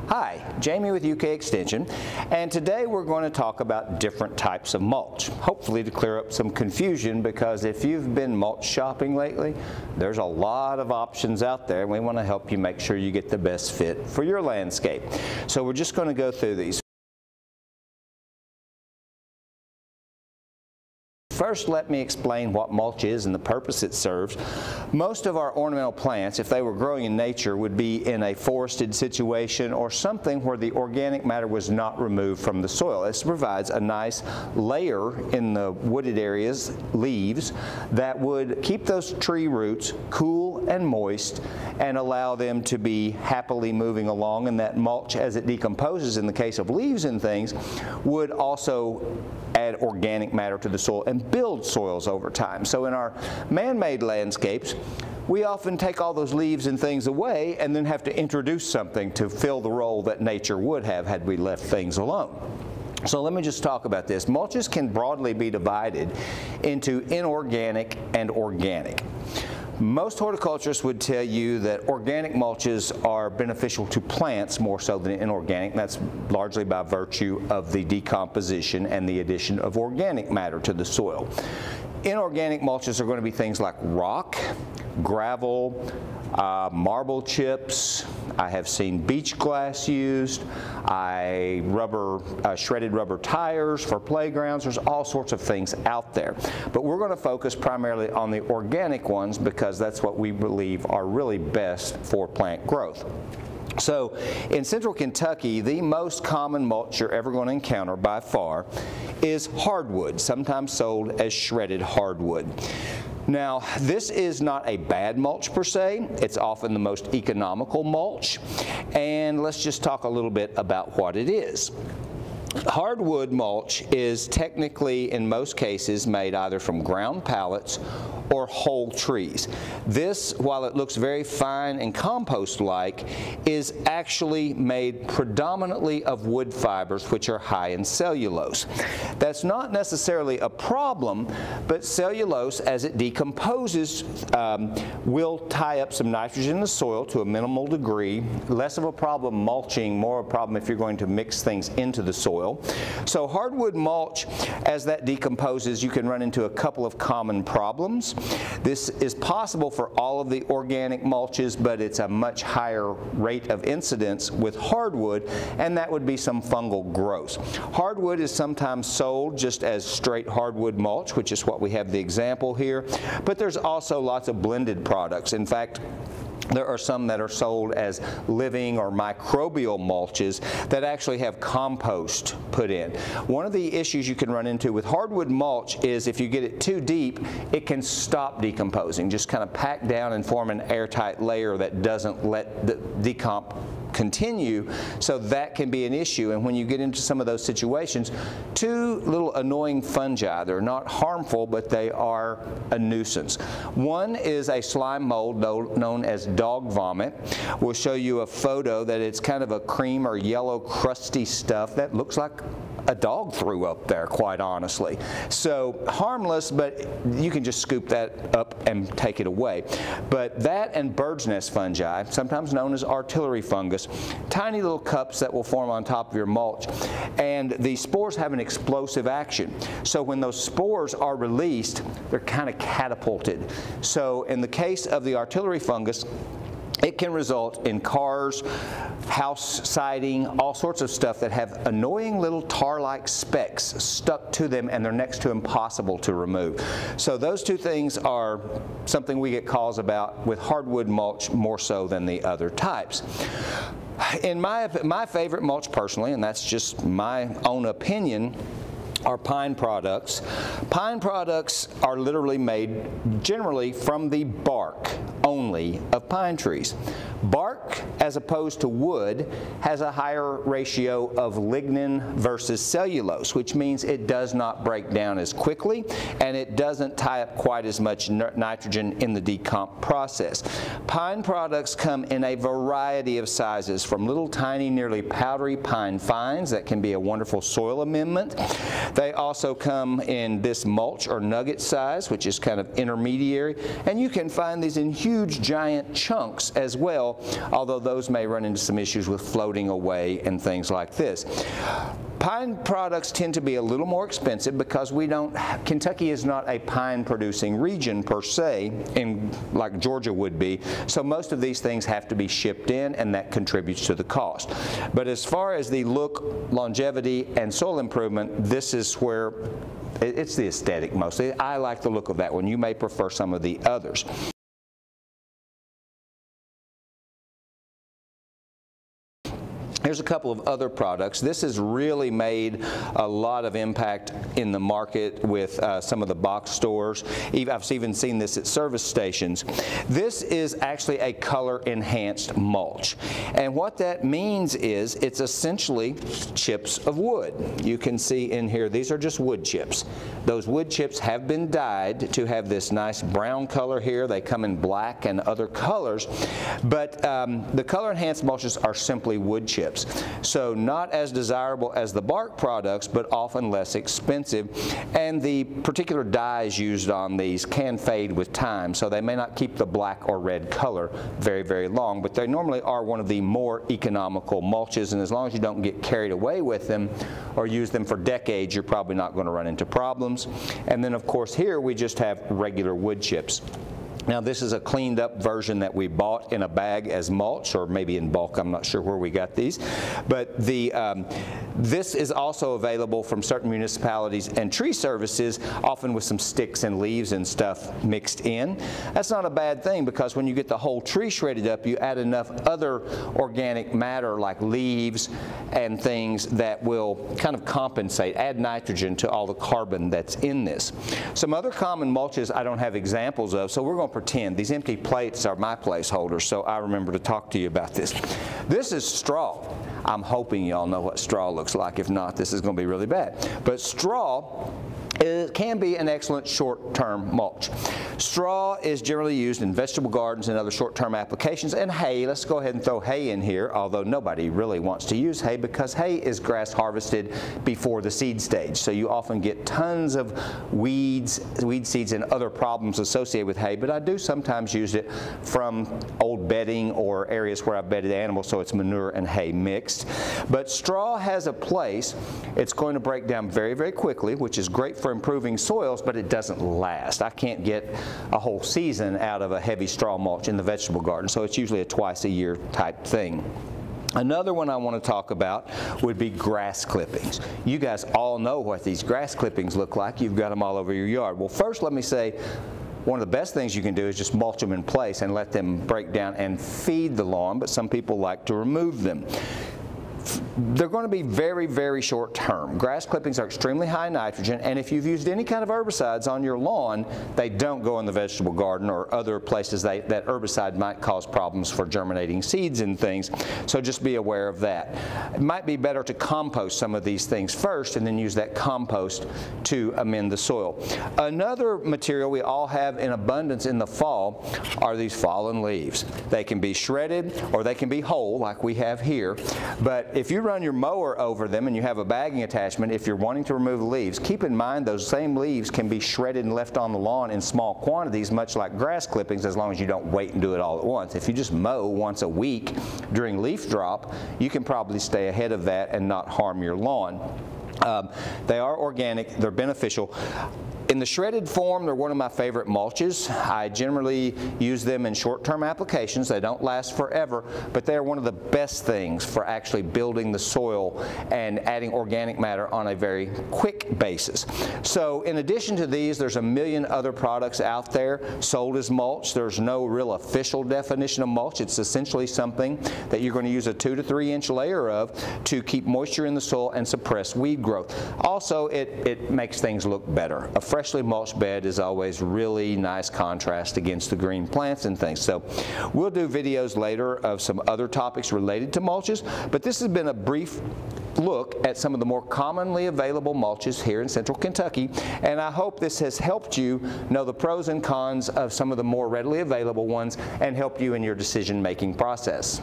Hi, Jamie with UK Extension, and today we're going to talk about different types of mulch, hopefully to clear up some confusion, because if you've been mulch shopping lately, there's a lot of options out there and we want to help you make sure you get the best fit for your landscape. So we're just going to go through these. First, let me explain what mulch is and the purpose it serves. Most of our ornamental plants, if they were growing in nature, would be in a forested situation or something where the organic matter was not removed from the soil. This provides a nice layer in the wooded areas, leaves, that would keep those tree roots cool and moist and allow them to be happily moving along, and that mulch, as it decomposes in the case of leaves and things, would also add organic matter to the soil and build soils over time. So in our man-made landscapes, we often take all those leaves and things away and then have to introduce something to fill the role that nature would have had we left things alone. So let me just talk about this. Mulches can broadly be divided into inorganic and organic. Most horticulturists would tell you that organic mulches are beneficial to plants more so than inorganic. That's largely by virtue of the decomposition and the addition of organic matter to the soil. Inorganic mulches are going to be things like rock, gravel, marble chips. I have seen beach glass used, shredded rubber tires for playgrounds. There's all sorts of things out there. But we're going to focus primarily on the organic ones because that's what we believe are really best for plant growth. So in central Kentucky, the most common mulch you're ever going to encounter by far is hardwood, sometimes sold as shredded hardwood. Now, this is not a bad mulch per se. It's often the most economical mulch. And let's just talk a little bit about what it is. Hardwood mulch is technically, in most cases, made either from ground pallets or whole trees. This, while it looks very fine and compost-like, is actually made predominantly of wood fibers, which are high in cellulose. That's not necessarily a problem, but cellulose, as it decomposes, will tie up some nitrogen in the soil to a minimal degree. Less of a problem mulching, more of a problem if you're going to mix things into the soil. So hardwood mulch, as that decomposes, you can run into a couple of common problems. This is possible for all of the organic mulches, but it's a much higher rate of incidence with hardwood, and that would be some fungal growth. Hardwood is sometimes sold just as straight hardwood mulch, which is what we have the example here, but there's also lots of blended products. In fact, there are some that are sold as living or microbial mulches that actually have compost put in. One of the issues you can run into with hardwood mulch is if you get it too deep, it can stop decomposing, just kind of pack down and form an airtight layer that doesn't let the decomp continue, so that can be an issue. And when you get into some of those situations, two little annoying fungi. They're not harmful, but they are a nuisance. One is a slime mold known as dog vomit. We'll show you a photo that it's kind of a cream or yellow crusty stuff that looks like a dog threw up there, quite honestly. So harmless, but you can just scoop that up and take it away. But that and bird's nest fungi, sometimes known as artillery fungus, tiny little cups that will form on top of your mulch, and the spores have an explosive action. So when those spores are released, they're kind of catapulted. So in the case of the artillery fungus, it can result in cars, house siding, all sorts of stuff that have annoying little tar-like specks stuck to them, and they're next to impossible to remove. So those two things are something we get calls about with hardwood mulch more so than the other types. In my favorite mulch personally, and that's just my own opinion, are pine products. Pine products are literally made generally from the bark only of pine trees. Bark, as opposed to wood, has a higher ratio of lignin versus cellulose, which means it does not break down as quickly and it doesn't tie up quite as much nitrogen in the decomp process. Pine products come in a variety of sizes, from little tiny, nearly powdery pine fines that can be a wonderful soil amendment. They also come in this mulch or nugget size, which is kind of intermediary, and you can find these in huge giant chunks as well, although those may run into some issues with floating away and things like this. Pine products tend to be a little more expensive because Kentucky is not a pine producing region per se, like Georgia would be, so most of these things have to be shipped in, and that contributes to the cost. But as far as the look, longevity, and soil improvement, this is where it's the aesthetic mostly. I like the look of that one. You may prefer some of the others. Here's a couple of other products. This has really made a lot of impact in the market with some of the box stores. I've even seen this at service stations. This is actually a color-enhanced mulch. And what that means is it's essentially chips of wood. You can see in here, these are just wood chips. Those wood chips have been dyed to have this nice brown color here. They come in black and other colors. But the color-enhanced mulches are simply wood chips. So not as desirable as the bark products, but often less expensive. And the particular dyes used on these can fade with time, so they may not keep the black or red color very, very long, but they normally are one of the more economical mulches, and as long as you don't get carried away with them or use them for decades, you're probably not going to run into problems. And then of course here we just have regular wood chips. Now this is a cleaned up version that we bought in a bag as mulch, or maybe in bulk, I'm not sure where we got these. But this is also available from certain municipalities and tree services, often with some sticks and leaves and stuff mixed in. That's not a bad thing, because when you get the whole tree shredded up, you add enough other organic matter like leaves and things that will kind of compensate, add nitrogen to all the carbon that's in this. Some other common mulches I don't have examples of, so we're going to pretend. These empty plates are my placeholders, so I remember to talk to you about this. This is straw. I'm hoping y'all know what straw looks like. If not, this is going to be really bad. But straw can be an excellent short-term mulch. Straw is generally used in vegetable gardens and other short-term applications, and hay. Let's go ahead and throw hay in here, although nobody really wants to use hay because hay is grass harvested before the seed stage. So you often get tons of weeds, weed seeds, and other problems associated with hay, but I do sometimes use it from old bedding or areas where I've bedded animals, so it's manure and hay mixed. But straw has a place. It's going to break down very, very quickly, which is great for improving soils, but it doesn't last. I can't get a whole season out of a heavy straw mulch in the vegetable garden, so it's usually a twice-a-year type thing. Another one I want to talk about would be grass clippings. You guys all know what these grass clippings look like. You've got them all over your yard. Well, first let me say, one of the best things you can do is just mulch them in place and let them break down and feed the lawn, but some people like to remove them. They're going to be very, very short term. Grass clippings are extremely high nitrogen, and if you've used any kind of herbicides on your lawn, they don't go in the vegetable garden or other places that herbicide might cause problems for germinating seeds and things, so just be aware of that. It might be better to compost some of these things first and then use that compost to amend the soil. Another material we all have in abundance in the fall are these fallen leaves. They can be shredded or they can be whole like we have here, but if you run your mower over them and you have a bagging attachment, if you're wanting to remove leaves, keep in mind those same leaves can be shredded and left on the lawn in small quantities, much like grass clippings, as long as you don't wait and do it all at once. If you just mow once a week during leaf drop, you can probably stay ahead of that and not harm your lawn. They are organic, they're beneficial. In the shredded form, they're one of my favorite mulches. I generally use them in short-term applications. They don't last forever, but they are one of the best things for actually building the soil and adding organic matter on a very quick basis. So in addition to these, there's a million other products out there sold as mulch. There's no real official definition of mulch. It's essentially something that you're going to use a 2 to 3 inch layer of to keep moisture in the soil and suppress weed growth. Also, it makes things look better. A freshly mulched bed is always really nice contrast against the green plants and things. So we'll do videos later of some other topics related to mulches, but this has been a brief look at some of the more commonly available mulches here in Central Kentucky, and I hope this has helped you know the pros and cons of some of the more readily available ones and help you in your decision-making process.